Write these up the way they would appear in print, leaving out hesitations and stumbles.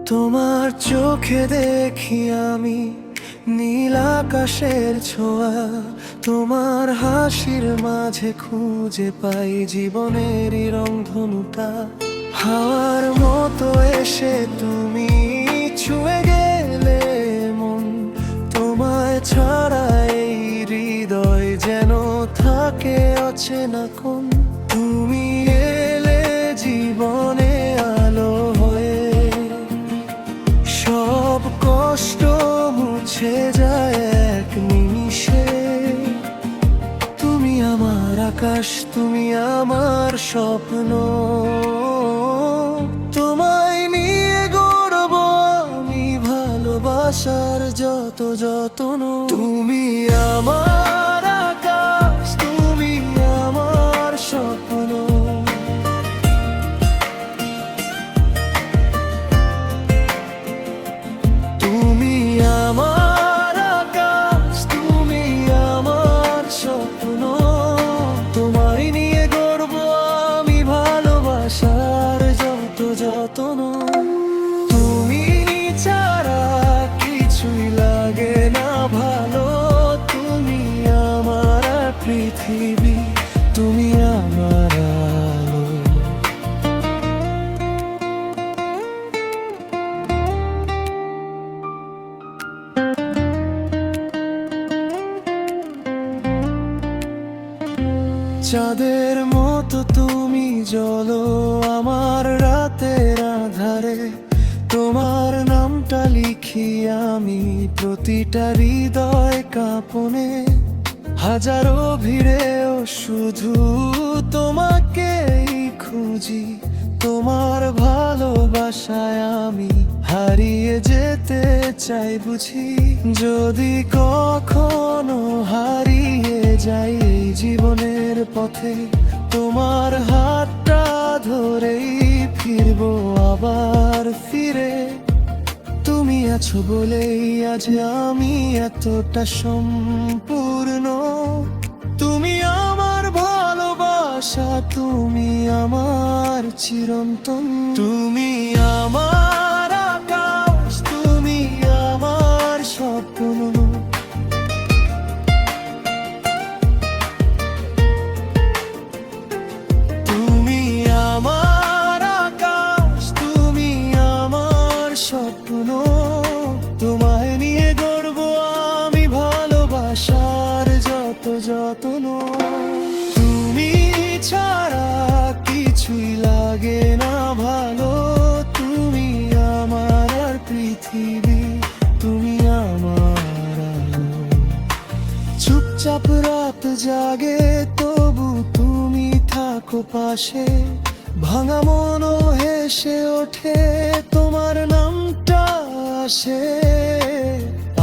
তোমার চোখে দেখি আমি নীল আকাশের ছোঁয়া, তোমার হাসির মাঝে খুঁজে পাই জীবনেরই রংধনুটা। হাওয়ার মতো এসে তুমি ছুঁয়ে গেলে মন, তোমায় ছাড়া এই হৃদয় যেন থাকে অচেনা কোন। তুমি এলে জীবনে আলো হয়ে, সব কষ্ট মুছে যায় এক নিমিষে। তুমি আমার আকাশ, তুমি আমার স্বপ্ন, তোমায় নিয়ে গর্ব আমি, ভালোবাসার যত যত্ন। তুমি আমার আকাশ, তুমি আমার স্বপ্ন। তুমি আমার আকাশ, তুমি আমার স্বপ্ন, তোমায় নিয়ে গর্ব আমি, ভালোবাসার যত যত্ন। তুমি ছাড়া কিছুই লাগে না ভালো, তুমি আমার পৃথিবী, তুমি আমার আলো। চাঁদের মতো তুমি জ্বলো আমার রাতের আধারে, তোমার নামটা লিখি আমি প্রতিটা হৃদয় কাঁপনে। হাজারো ভিড়েও শুধু তোমাকেই খুঁজি, তোমার ভালোবাসায় আমি হারিয়ে যেতে চাই বুঝি। যদি কখনো হারিয়ে যাই এই জীবনের পথে, তোমার হাতটা ধরেই ফিরবো আবার ফিরে। তুমি আছো বলেই আজ আমি এতটা সম্পূর্ণ। তুমি আমার ভালোবাসা, তুমি আমার চিরন্তন। তুমি আমার আকাশ, তুমি আমার স্বপ্ন। তুমি আমার আকাশ, তুমি আমার স্বপ্ন, তোমায় নিয়ে গর্ব আমি, ভালোবাসার যত যত্ন। তুমি ছাড়া কিছুই লাগে না ভালো, তুমি আমার পৃথিবী, তুমি আমার আলো। চুপচাপ রাত জাগে তবু তুমি থাকো পাশে, ভাঙা মনও হেসে ওঠে তোমার নামটা আসে।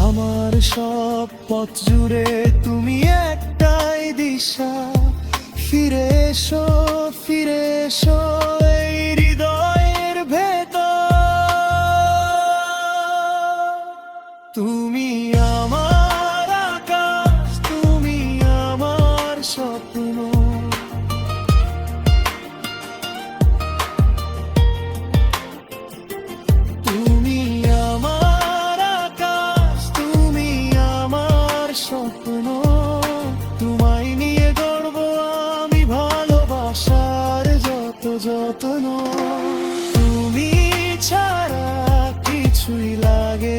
আমার সব পথ জুড়ে তুমি একটাই দিশা, ফিরে এসো, ফিরে এসো এই হৃদয়ের ভেতর। তুমি আমার আকাশ, তুমি আমার স্বপ্ন। তুমি আমার আকাশ, তুমি আমার স্বপ্ন, তোমায় নিয়ে গর্ব আমি, ভালোবাসার যত যত্ন। তুমি ছাড়া কিছুই লাগে